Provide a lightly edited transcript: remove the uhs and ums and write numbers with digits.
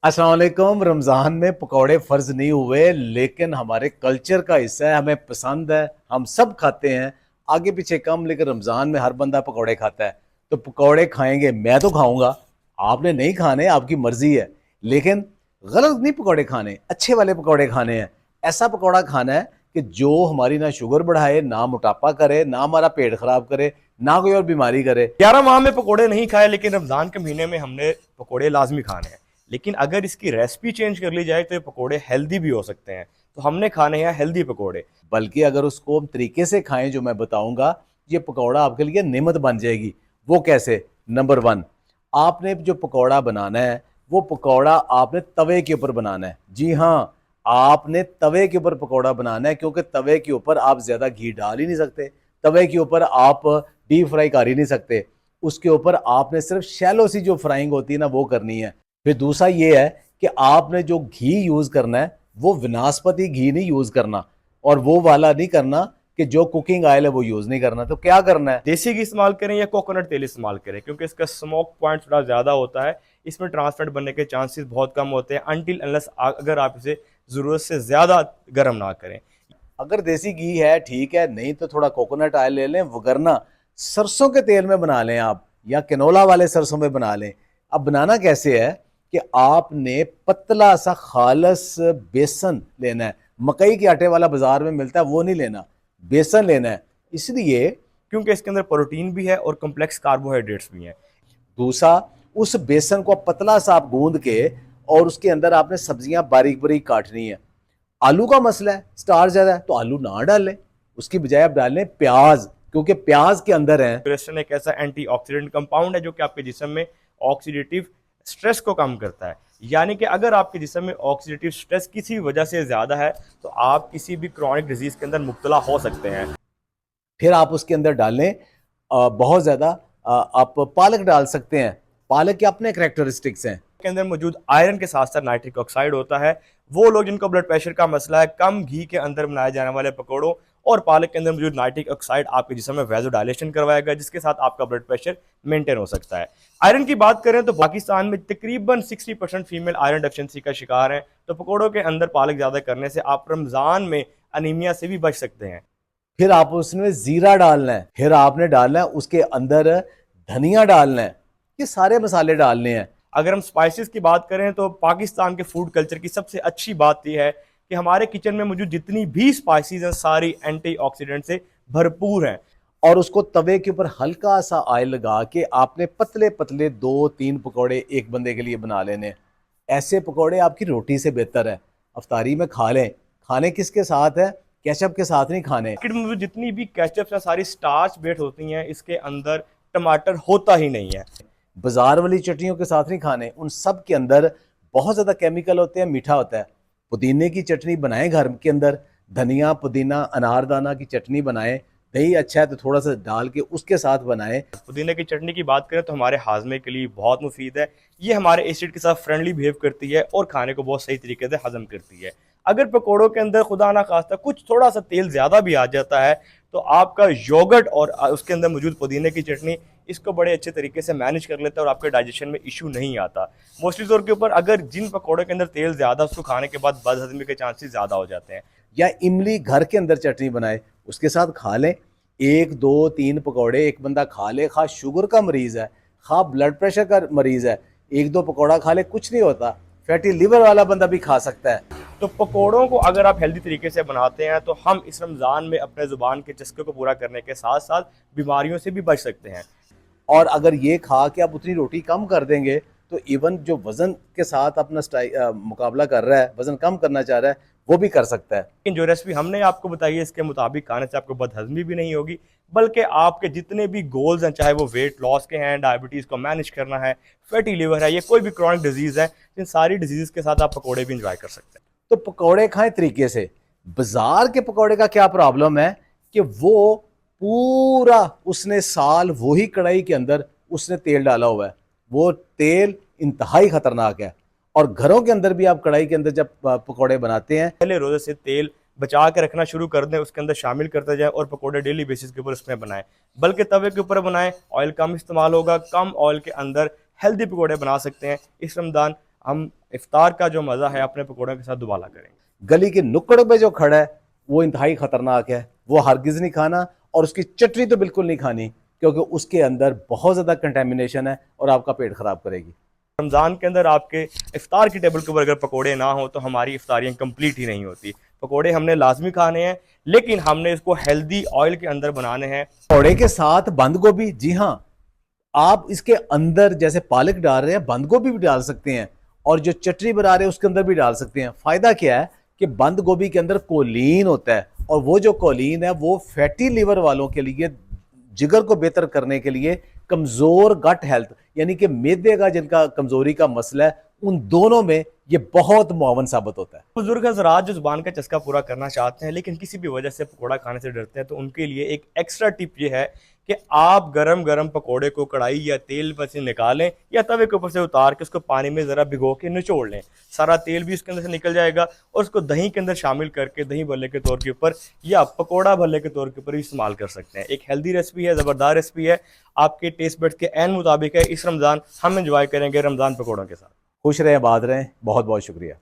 अस्सलाम वालेकुम। रमज़ान में पकौड़े फ़र्ज़ नहीं हुए, लेकिन हमारे कल्चर का हिस्सा है, हमें पसंद है, हम सब खाते हैं। आगे पीछे कम, लेकिन रमज़ान में हर बंदा पकौड़े खाता है। तो पकौड़े खाएंगे, मैं तो खाऊंगा, आपने नहीं खाने, आपकी मर्जी है। लेकिन गलत नहीं पकौड़े खाने, अच्छे वाले पकौड़े खाने हैं। ऐसा पकौड़ा खाना है कि जो हमारी ना शुगर बढ़ाए, ना मोटापा करे, ना हमारा पेट खराब करे, ना कोई और बीमारी करे। 11 माह में पकोड़े नहीं खाए, लेकिन रमजान के महीने में हमने पकोड़े लाजमी खाने हैं। लेकिन अगर इसकी रेसिपी चेंज कर ली जाए तो ये पकोड़े हेल्दी भी हो सकते हैं। तो हमने खाने हैं हेल्दी पकोड़े। बल्कि अगर उसको हम तरीके से खाएं जो मैं बताऊंगा, ये पकौड़ा आपके लिए नेमत बन जाएगी। वो कैसे? नंबर वन, आपने जो पकौड़ा बनाना है, वो पकौड़ा आपने तवे के ऊपर बनाना है। जी हाँ, आपने तवे के ऊपर पकौड़ा बनाना है, क्योंकि तवे के ऊपर आप ज्यादा घी डाल ही नहीं सकते, तवे के ऊपर आप डीप फ्राई कर ही नहीं सकते। उसके ऊपर आपने सिर्फ शैलो सी जो फ्राइंग होती है ना, वो करनी है। फिर दूसरा ये है कि आपने जो घी यूज करना है, वो विनास्पति घी नहीं यूज करना, और वो वाला नहीं करना कि जो कुकिंग ऑयल है वो यूज नहीं करना। तो क्या करना है? देसी घी इस्तेमाल करें या कोकोनट तेल इस्तेमाल करें, क्योंकि इसका स्मोक पॉइंट थोड़ा ज़्यादा होता है। इसमें ट्रांसफेट बनने के चांसेस बहुत कम होते हैं, अनटिल अनलेस अगर आप इसे ज़रूरत से ज़्यादा गर्म ना करें। अगर देसी घी है ठीक है, नहीं तो थोड़ा कोकोनट ऑयल ले लें, वगरना सरसों के तेल में बना लें आप, या कैनोला वाले सरसों में बना लें। अब बनाना कैसे है कि आपने पतला सा खालस बेसन लेना है। मकई के आटे वाला बाजार में मिलता है, वो नहीं लेना, बेसन लेना है। इसलिए क्योंकि इसके अंदर प्रोटीन भी है और कम्प्लेक्स कार्बोहाइड्रेट्स भी हैं। दूसरा, उस बेसन को पतला सा आप गूंद के, और उसके अंदर आपने सब्जियां बारीक बारीक काटनी है। आलू का मसला है, स्टार ज्यादा है, तो आलू ना डालें, उसकी बजाय आप डालें प्याज, क्योंकि प्याज के अंदर है। क्वेश्चन एक ऐसा एंटीऑक्सीडेंट कंपाउंड है जो कि आपके जिस्म में ऑक्सीडेटिव स्ट्रेस को कम करता है। यानी कि अगर आपके जिस्म में ऑक्सीडेटिव स्ट्रेस किसी वजह से ज़्यादा है तो आप किसी भी क्रॉनिक डिजीज़ के अंदर मुब्तला हो सकते हैं। फिर आप उसके अंदर डालें बहुत ज्यादा आप पालक डाल सकते हैं। पालक के अपने करेक्टरिस्टिक्स हैं। के अंदर मौजूद आयरन के साथ साथ नाइट्रिक ऑक्साइड होता है। वो लोग जिनको ब्लड प्रेशर का मसला है, कम घी के अंदर बनाए जाने वाले पकौड़ों और पालक के अंदर मौजूद नाइट्रिक ऑक्साइड आपके जिस्म में वैसोडायलेशन करवाएगा, जिसके साथ आपका ब्लड प्रेशर मेंटेन हो सकता है। आयरन की बात करें तो पाकिस्तान में तकरीबन 60% फीमेल आयरन डेफिशिएंसी का शिकार है। तो पकौड़ों के अंदर पालक ज़्यादा करने से आप रमज़ान में अनीमिया से भी बच सकते हैं। फिर आप उसमें जीरा डालना है, फिर आपने डालना है उसके अंदर धनिया डालना है। ये सारे मसाले डालने हैं। अगर हम स्पाइसेस की बात करें तो पाकिस्तान के फूड कल्चर की सबसे अच्छी बात यह है कि हमारे किचन में मौजूद जितनी भी स्पाइसेस हैं सारी एंटीऑक्सीडेंट से भरपूर हैं। और उसको तवे के ऊपर हल्का सा ऑयल लगा के आपने पतले पतले दो तीन पकौड़े एक बंदे के लिए बना लेने हैं। ऐसे पकौड़े आपकी रोटी से बेहतर है, अफ्तारी में खा लें। खाने किसके साथ है? केचप के साथ नहीं खाने। मार्केट में जितनी भी केचप्स हैं सारी स्टार्च बेस्ड होती हैं, इसके अंदर टमाटर होता ही नहीं है। बाजार वाली चटनियों के साथ नहीं खाने, उन सब के अंदर बहुत ज्यादा केमिकल होते हैं, मीठा होता है। पुदीने की चटनी बनाएं घर के अंदर, धनिया पुदीना अनारदाना की चटनी बनाएं। दही अच्छा है तो थोड़ा सा डाल के उसके साथ बनाएं। पुदीने की चटनी की बात करें तो हमारे हाजमे के लिए बहुत मुफीद है। ये हमारे एसिड के साथ फ्रेंडली बिहेव करती है और खाने को बहुत सही तरीके से हजम करती है। अगर पकौड़ों के अंदर खुदा ना खास्ता कुछ थोड़ा सा तेल ज़्यादा भी आ जाता है तो आपका योगर्ट और उसके अंदर मौजूद पुदीने की चटनी इसको बड़े अच्छे तरीके से मैनेज कर लेता है और आपके डाइजेशन में इशू नहीं आता। मोस्टली तौर के ऊपर अगर जिन पकौड़ों के अंदर तेल ज़्यादा उसको खाने के बाद बदहजमी के चांसेस ज़्यादा हो जाते हैं। या इमली घर के अंदर चटनी बनाए, उसके साथ खा लें। एक दो तीन पकौड़े एक बंदा खा ले, खा शुगर का मरीज है, खा ब्लड प्रेशर का मरीज है, एक दो पकौड़ा खा ले, कुछ नहीं होता। फैटी लिवर वाला बंदा भी खा सकता है। तो पकोड़ों को अगर आप हेल्दी तरीके से बनाते हैं तो हम इस रमज़ान में अपने ज़ुबान के चस्के को पूरा करने के साथ साथ बीमारियों से भी बच सकते हैं। और अगर ये खा के आप उतनी रोटी कम कर देंगे, तो इवन जो वजन के साथ अपना मुकाबला कर रहा है, वजन कम करना चाह रहा है, वो भी कर सकता है। लेकिन जो रेसिपी हमने आपको बताई है इसके मुताबिक खाने से आपको बदहजमी भी नहीं होगी, बल्कि आपके जितने भी गोल्स हैं, चाहे वो वेट लॉस के हैं, डायबिटीज़ को मैनेज करना है, फैटी लिवर है, ये कोई भी क्रॉनिक डिजीज़ है, इन सारी डिजीज़ के साथ आप पकौड़े भी इंजॉय कर सकते हैं। तो पकौड़े खाएं तरीके से। बाजार के पकौड़े का क्या प्रॉब्लम है कि वो पूरा उसने साल वही कढ़ाई के अंदर उसने तेल डाला हुआ है, वो तेल इंतहाई खतरनाक है। और घरों के अंदर भी आप कढ़ाई के अंदर जब पकौड़े बनाते हैं, पहले रोज़े से तेल बचा के रखना शुरू कर दें, उसके अंदर शामिल करते जाएं और पकोड़े डेली बेसिस के ऊपर उसमें बनाएं। बल्कि तवे के ऊपर बनाएं, ऑयल कम इस्तेमाल होगा, कम ऑयल के अंदर हेल्दी पकोड़े बना सकते हैं। इस रमज़ान हम इफ्तार का जो मज़ा है अपने पकौड़ों के साथ दुबाला करेंगे। गली के नुक्कड़ पे जो खड़ा है वो इंतहाई खतरनाक है, वो हरगिज नहीं खाना, और उसकी चटनी तो बिल्कुल नहीं खानी, क्योंकि उसके अंदर बहुत ज़्यादा कंटेमिनेशन है और आपका पेट खराब करेगी। रमज़ान के अंदर आपके इफ्तार की टेबल के ऊपर अगर पकोड़े ना हो तो हमारी इफ्तारियाँ कंप्लीट ही नहीं होती। पकोड़े हमने लाजमी खाने हैं, लेकिन हमने इसको हेल्दी ऑयल के अंदर बनाने हैं। पकौड़े के साथ बंद गोभी, जी हाँ, आप इसके अंदर जैसे पालक डाल रहे हैं बंद गोभी भी डाल सकते हैं, और जो चटनी बना रहे हैं उसके अंदर भी डाल सकते हैं। फायदा क्या है कि बंद गोभी के अंदर कोलीन होता है, और वो जो कोलीन है वो फैटी लिवर वालों के लिए, जिगर को बेहतर करने के लिए, कमजोर गट हेल्थ यानी कि मैदे का जिनका कमजोरी का मसला है, उन दोनों में ये बहुत मुआवन साबित होता है। बुजुर्ग हजरात जो जुबान का चस्का पूरा करना चाहते हैं लेकिन किसी भी वजह से पकोड़ा खाने से डरते हैं, तो उनके लिए एक एक्स्ट्रा टिप ये है कि आप गरम गरम पकोड़े को कढ़ाई या तेल में से निकालें या तवे के ऊपर से उतार के उसको पानी में ज़रा भिगो के निचोड़ लें। सारा तेल भी उसके अंदर से निकल जाएगा, और उसको दही के अंदर शामिल करके दही भल्ले के तौर के ऊपर या पकोड़ा भल्ले के तौर के ऊपर भी इस्तेमाल कर सकते हैं। एक हेल्दी रेसिपी है, ज़बरदार रेसिपी है, आपके टेस्ट बड्स के ऐन मुताबिक है। इस रमज़ान हम एंजॉय करेंगे रमज़ान पकोड़ों के साथ। खुश रहें, आबाद रहें, बहुत बहुत शुक्रिया।